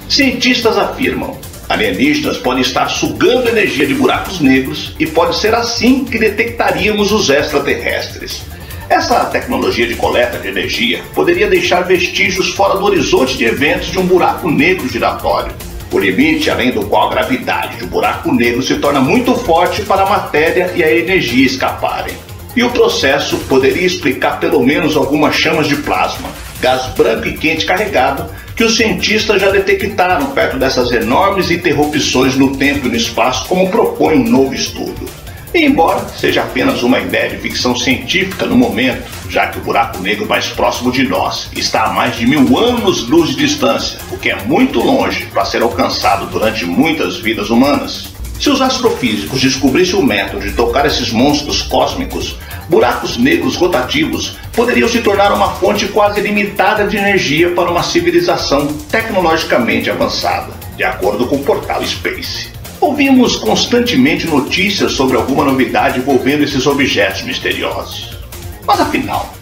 Cientistas afirmam: alienígenas podem estar sugando energia de buracos negros e pode ser assim que detectaríamos os extraterrestres. Essa tecnologia de coleta de energia poderia deixar vestígios fora do horizonte de eventos de um buraco negro giratório. O limite além do qual a gravidade de um buraco negro se torna muito forte para a matéria e a energia escaparem. E o processo poderia explicar pelo menos algumas chamas de plasma, gás branco e quente carregado, que os cientistas já detectaram perto dessas enormes interrupções no tempo e no espaço, como propõe um novo estudo. E embora seja apenas uma ideia de ficção científica no momento, já que o buraco negro mais próximo de nós está a mais de 1000 anos-luz de distância, o que é muito longe para ser alcançado durante muitas vidas humanas, se os astrofísicos descobrissem o método de tocar esses monstros cósmicos, buracos negros rotativos poderiam se tornar uma fonte quase ilimitada de energia para uma civilização tecnologicamente avançada, de acordo com o portal Space. Ouvimos constantemente notícias sobre alguma novidade envolvendo esses objetos misteriosos. Mas afinal,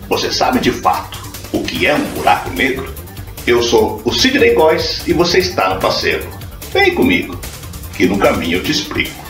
você sabe de fato o que é um buraco negro? Eu sou o Sidney Góes e você está no passeio. Vem comigo, que no caminho eu te explico.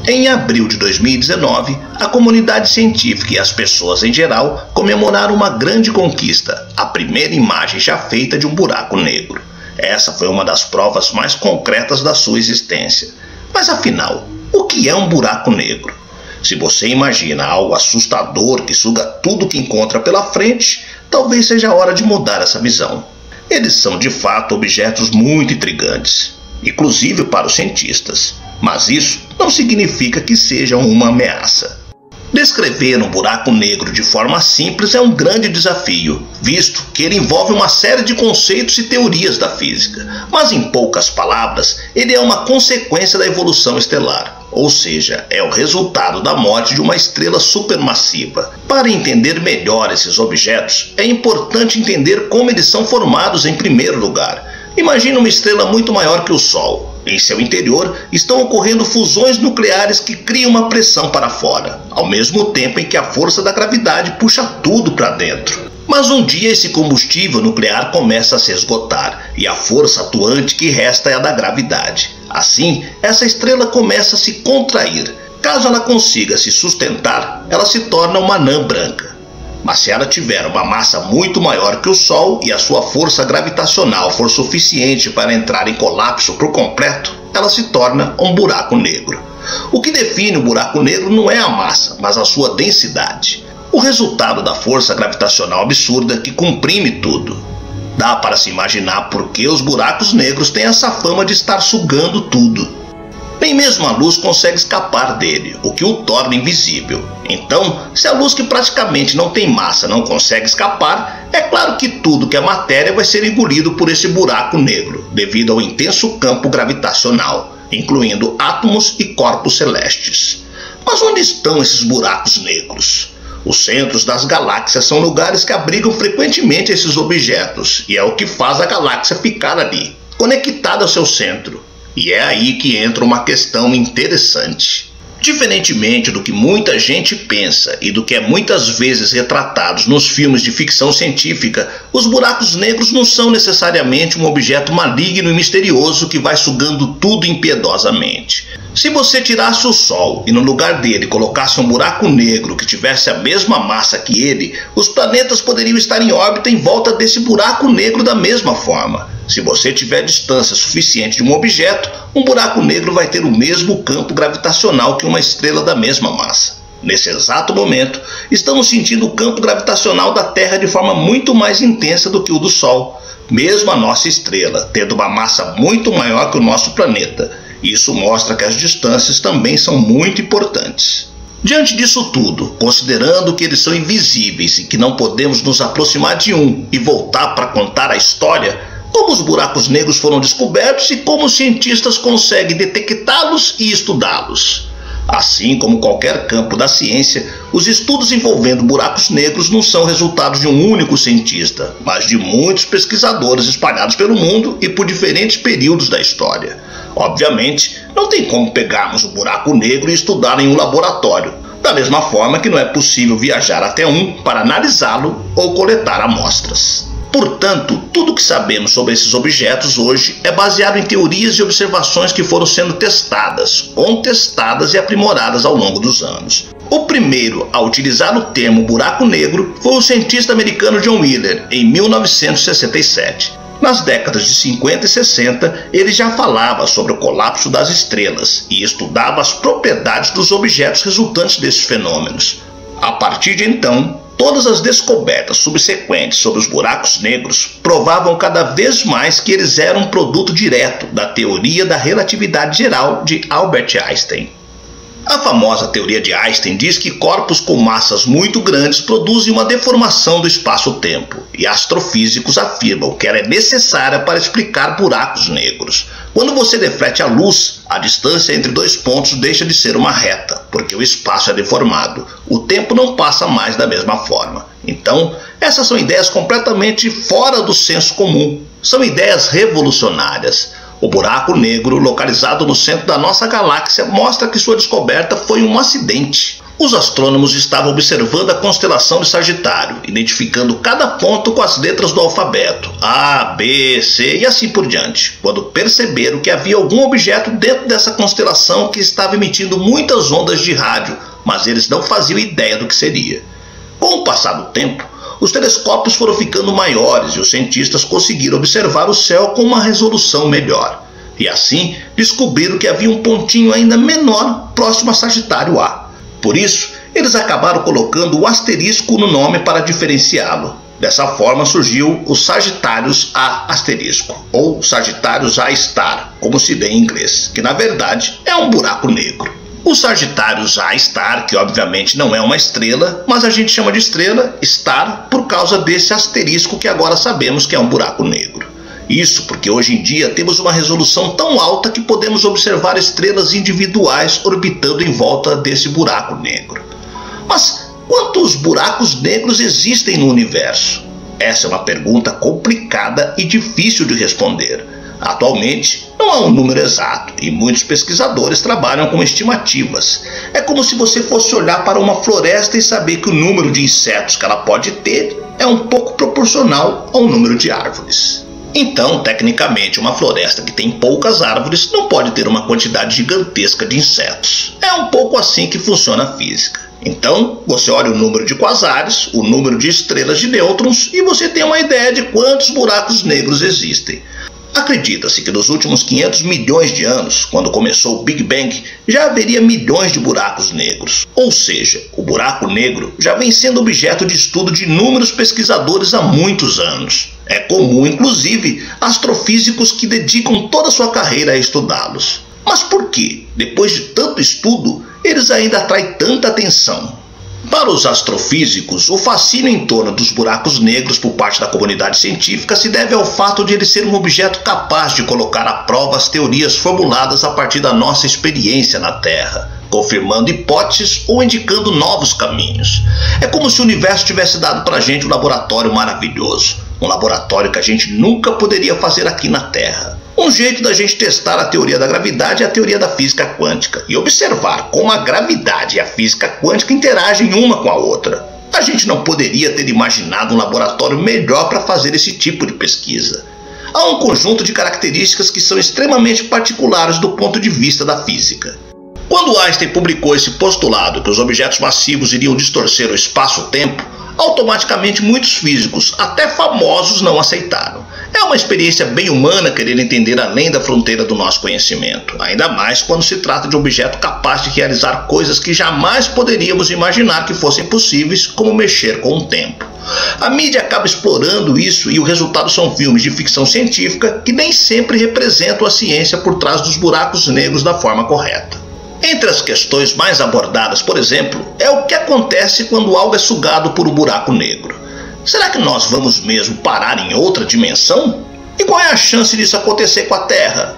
Em abril de 2019, a comunidade científica e as pessoas em geral comemoraram uma grande conquista, a primeira imagem já feita de um buraco negro. Essa foi uma das provas mais concretas da sua existência. Mas afinal, o que é um buraco negro? Se você imagina algo assustador que suga tudo que encontra pela frente, talvez seja a hora de mudar essa visão. Eles são de fato objetos muito intrigantes, inclusive para os cientistas. Mas isso não significa que sejam uma ameaça. Descrever um buraco negro de forma simples é um grande desafio, visto que ele envolve uma série de conceitos e teorias da física. Mas em poucas palavras, ele é uma consequência da evolução estelar, ou seja, é o resultado da morte de uma estrela supermassiva. Para entender melhor esses objetos, é importante entender como eles são formados em primeiro lugar. Imagine uma estrela muito maior que o Sol. Em seu interior estão ocorrendo fusões nucleares que criam uma pressão para fora, ao mesmo tempo em que a força da gravidade puxa tudo para dentro. Mas um dia esse combustível nuclear começa a se esgotar e a força atuante que resta é a da gravidade. Assim, essa estrela começa a se contrair. Caso ela consiga se sustentar, ela se torna uma anã branca. Mas se ela tiver uma massa muito maior que o Sol e a sua força gravitacional for suficiente para entrar em colapso por completo, ela se torna um buraco negro. O que define o buraco negro não é a massa, mas a sua densidade. O resultado da força gravitacional absurda que comprime tudo. Dá para se imaginar por que os buracos negros têm essa fama de estar sugando tudo. Nem mesmo a luz consegue escapar dele, o que o torna invisível. Então, se a luz que praticamente não tem massa não consegue escapar, é claro que tudo que é matéria vai ser engolido por esse buraco negro, devido ao intenso campo gravitacional, incluindo átomos e corpos celestes. Mas onde estão esses buracos negros? Os centros das galáxias são lugares que abrigam frequentemente esses objetos, e é o que faz a galáxia ficar ali, conectada ao seu centro. E é aí que entra uma questão interessante. Diferentemente do que muita gente pensa e do que é muitas vezes retratado nos filmes de ficção científica, os buracos negros não são necessariamente um objeto maligno e misterioso que vai sugando tudo impiedosamente. Se você tirasse o Sol e no lugar dele colocasse um buraco negro que tivesse a mesma massa que ele, os planetas poderiam estar em órbita em volta desse buraco negro da mesma forma. Se você tiver distância suficiente de um objeto, um buraco negro vai ter o mesmo campo gravitacional que uma estrela da mesma massa. Nesse exato momento, estamos sentindo o campo gravitacional da Terra de forma muito mais intensa do que o do Sol, mesmo a nossa estrela tendo uma massa muito maior que o nosso planeta. Isso mostra que as distâncias também são muito importantes. Diante disso tudo, considerando que eles são invisíveis e que não podemos nos aproximar de um e voltar para contar a história, como os buracos negros foram descobertos e como os cientistas conseguem detectá-los e estudá-los. Assim como qualquer campo da ciência, os estudos envolvendo buracos negros não são resultados de um único cientista, mas de muitos pesquisadores espalhados pelo mundo e por diferentes períodos da história. Obviamente, não tem como pegarmos o buraco negro e estudar em um laboratório, da mesma forma que não é possível viajar até um para analisá-lo ou coletar amostras. Portanto, tudo o que sabemos sobre esses objetos hoje é baseado em teorias e observações que foram sendo testadas, contestadas e aprimoradas ao longo dos anos. O primeiro a utilizar o termo buraco negro foi o cientista americano John Wheeler, em 1967. Nas décadas de 50 e 60, ele já falava sobre o colapso das estrelas e estudava as propriedades dos objetos resultantes desses fenômenos. A partir de então, todas as descobertas subsequentes sobre os buracos negros provavam cada vez mais que eles eram um produto direto da teoria da relatividade geral de Albert Einstein. A famosa teoria de Einstein diz que corpos com massas muito grandes produzem uma deformação do espaço-tempo, e astrofísicos afirmam que ela é necessária para explicar buracos negros. Quando você deflete a luz, a distância entre dois pontos deixa de ser uma reta, porque o espaço é deformado. O tempo não passa mais da mesma forma. Então, essas são ideias completamente fora do senso comum. São ideias revolucionárias. O buraco negro, localizado no centro da nossa galáxia, mostra que sua descoberta foi um acidente. Os astrônomos estavam observando a constelação de Sagitário, identificando cada ponto com as letras do alfabeto, A, B, C e assim por diante, quando perceberam que havia algum objeto dentro dessa constelação que estava emitindo muitas ondas de rádio, mas eles não faziam ideia do que seria. Com o passar do tempo, os telescópios foram ficando maiores e os cientistas conseguiram observar o céu com uma resolução melhor. E assim descobriram que havia um pontinho ainda menor próximo a Sagitário A. Por isso, eles acabaram colocando o asterisco no nome para diferenciá-lo. Dessa forma surgiu o Sagitários A asterisco, ou Sagitários A Star, como se lê em inglês, que na verdade é um buraco negro. O Sagitários A Star, que obviamente não é uma estrela, mas a gente chama de estrela Star por causa desse asterisco que agora sabemos que é um buraco negro. Isso porque hoje em dia temos uma resolução tão alta que podemos observar estrelas individuais orbitando em volta desse buraco negro. Mas quantos buracos negros existem no universo? Essa é uma pergunta complicada e difícil de responder. Atualmente, não há um número exato e muitos pesquisadores trabalham com estimativas. É como se você fosse olhar para uma floresta e saber que o número de insetos que ela pode ter é um pouco proporcional ao número de árvores. Então, tecnicamente, uma floresta que tem poucas árvores não pode ter uma quantidade gigantesca de insetos. É um pouco assim que funciona a física. Então, você olha o número de quasares, o número de estrelas de nêutrons e você tem uma ideia de quantos buracos negros existem. Acredita-se que nos últimos 500 milhões de anos, quando começou o Big Bang, já haveria milhões de buracos negros. Ou seja, o buraco negro já vem sendo objeto de estudo de inúmeros pesquisadores há muitos anos. É comum, inclusive, astrofísicos que dedicam toda a sua carreira a estudá-los. Mas por que, depois de tanto estudo, eles ainda atraem tanta atenção? Para os astrofísicos, o fascínio em torno dos buracos negros por parte da comunidade científica se deve ao fato de ele ser um objeto capaz de colocar à prova as teorias formuladas a partir da nossa experiência na Terra, confirmando hipóteses ou indicando novos caminhos. É como se o universo tivesse dado para a gente um laboratório maravilhoso, um laboratório que a gente nunca poderia fazer aqui na Terra. Um jeito da gente testar a teoria da gravidade e a teoria da física quântica e observar como a gravidade e a física quântica interagem uma com a outra. A gente não poderia ter imaginado um laboratório melhor para fazer esse tipo de pesquisa. Há um conjunto de características que são extremamente particulares do ponto de vista da física. Quando Einstein publicou esse postulado que os objetos massivos iriam distorcer o espaço-tempo, automaticamente muitos físicos, até famosos, não aceitaram. É uma experiência bem humana querer entender além da fronteira do nosso conhecimento, ainda mais quando se trata de um objeto capaz de realizar coisas que jamais poderíamos imaginar que fossem possíveis, como mexer com o tempo. A mídia acaba explorando isso e o resultado são filmes de ficção científica que nem sempre representam a ciência por trás dos buracos negros da forma correta. Entre as questões mais abordadas, por exemplo, é o que acontece quando algo é sugado por um buraco negro. Será que nós vamos mesmo parar em outra dimensão? E qual é a chance disso acontecer com a Terra?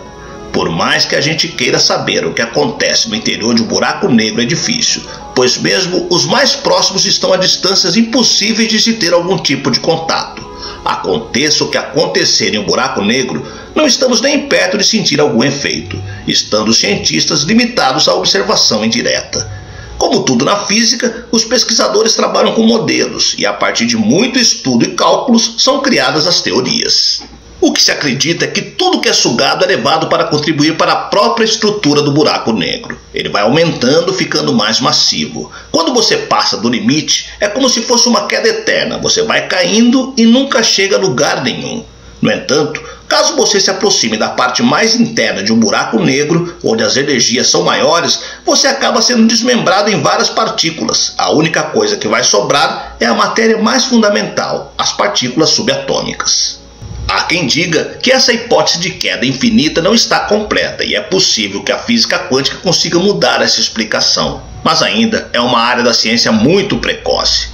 Por mais que a gente queira saber o que acontece no interior de um buraco negro, é difícil, pois mesmo os mais próximos estão a distâncias impossíveis de se ter algum tipo de contato. Aconteça o que acontecer em um buraco negro, não estamos nem perto de sentir algum efeito, estando os cientistas limitados à observação indireta. Como tudo na física, os pesquisadores trabalham com modelos e a partir de muito estudo e cálculos são criadas as teorias. O que se acredita é que tudo que é sugado é levado para contribuir para a própria estrutura do buraco negro. Ele vai aumentando, ficando mais massivo. Quando você passa do limite, é como se fosse uma queda eterna. Você vai caindo e nunca chega a lugar nenhum. No entanto, caso você se aproxime da parte mais interna de um buraco negro, onde as energias são maiores, você acaba sendo desmembrado em várias partículas. A única coisa que vai sobrar é a matéria mais fundamental, as partículas subatômicas. Há quem diga que essa hipótese de queda infinita não está completa e é possível que a física quântica consiga mudar essa explicação, mas ainda é uma área da ciência muito precoce.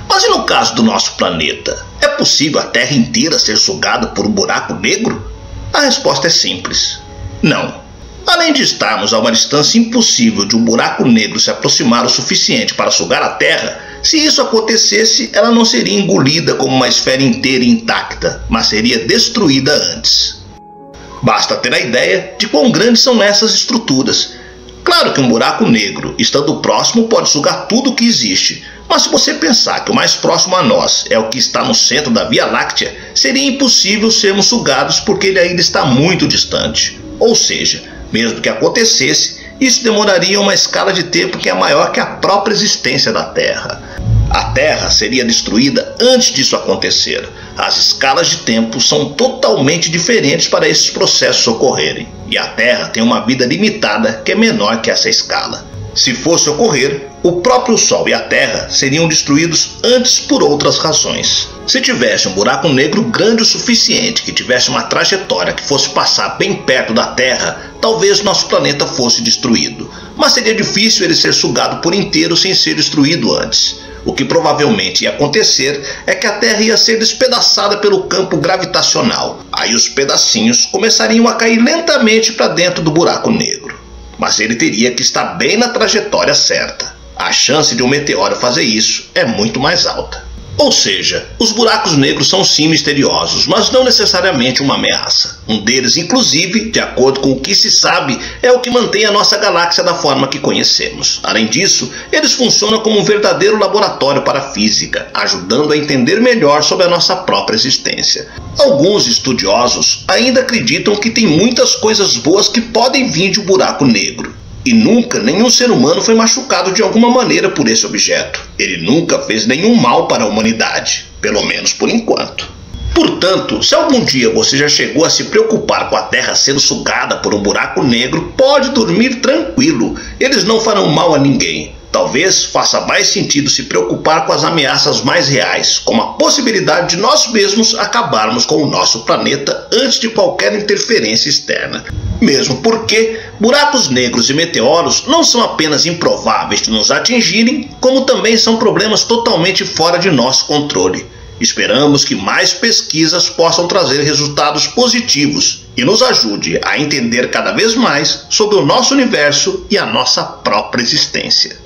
Mas e no caso do nosso planeta? É possível a Terra inteira ser sugada por um buraco negro? A resposta é simples: não. Além de estarmos a uma distância impossível de um buraco negro se aproximar o suficiente para sugar a Terra, se isso acontecesse, ela não seria engolida como uma esfera inteira intacta, mas seria destruída antes. Basta ter a ideia de quão grandes são essas estruturas. Claro que um buraco negro, estando próximo, pode sugar tudo o que existe, mas se você pensar que o mais próximo a nós é o que está no centro da Via Láctea, seria impossível sermos sugados porque ele ainda está muito distante. Ou seja, mesmo que acontecesse, isso demoraria uma escala de tempo que é maior que a própria existência da Terra. A Terra seria destruída antes disso acontecer. As escalas de tempo são totalmente diferentes para esses processos ocorrerem, e a Terra tem uma vida limitada que é menor que essa escala. Se fosse ocorrer, o próprio Sol e a Terra seriam destruídos antes por outras razões. Se tivesse um buraco negro grande o suficiente, que tivesse uma trajetória que fosse passar bem perto da Terra, talvez nosso planeta fosse destruído. Mas seria difícil ele ser sugado por inteiro sem ser destruído antes. O que provavelmente ia acontecer é que a Terra ia ser despedaçada pelo campo gravitacional. Aí os pedacinhos começariam a cair lentamente para dentro do buraco negro. Mas ele teria que estar bem na trajetória certa. A chance de um meteoro fazer isso é muito mais alta. Ou seja, os buracos negros são sim misteriosos, mas não necessariamente uma ameaça. Um deles, inclusive, de acordo com o que se sabe, é o que mantém a nossa galáxia da forma que conhecemos. Além disso, eles funcionam como um verdadeiro laboratório para a física, ajudando a entender melhor sobre a nossa própria existência. Alguns estudiosos ainda acreditam que tem muitas coisas boas que podem vir de um buraco negro. E nunca nenhum ser humano foi machucado de alguma maneira por esse objeto. Ele nunca fez nenhum mal para a humanidade, pelo menos por enquanto. Portanto, se algum dia você já chegou a se preocupar com a Terra sendo sugada por um buraco negro, pode dormir tranquilo, eles não farão mal a ninguém. Talvez faça mais sentido se preocupar com as ameaças mais reais, como a possibilidade de nós mesmos acabarmos com o nosso planeta antes de qualquer interferência externa. Mesmo porque buracos negros e meteoros não são apenas improváveis de nos atingirem, como também são problemas totalmente fora de nosso controle. Esperamos que mais pesquisas possam trazer resultados positivos e nos ajude a entender cada vez mais sobre o nosso universo e a nossa própria existência.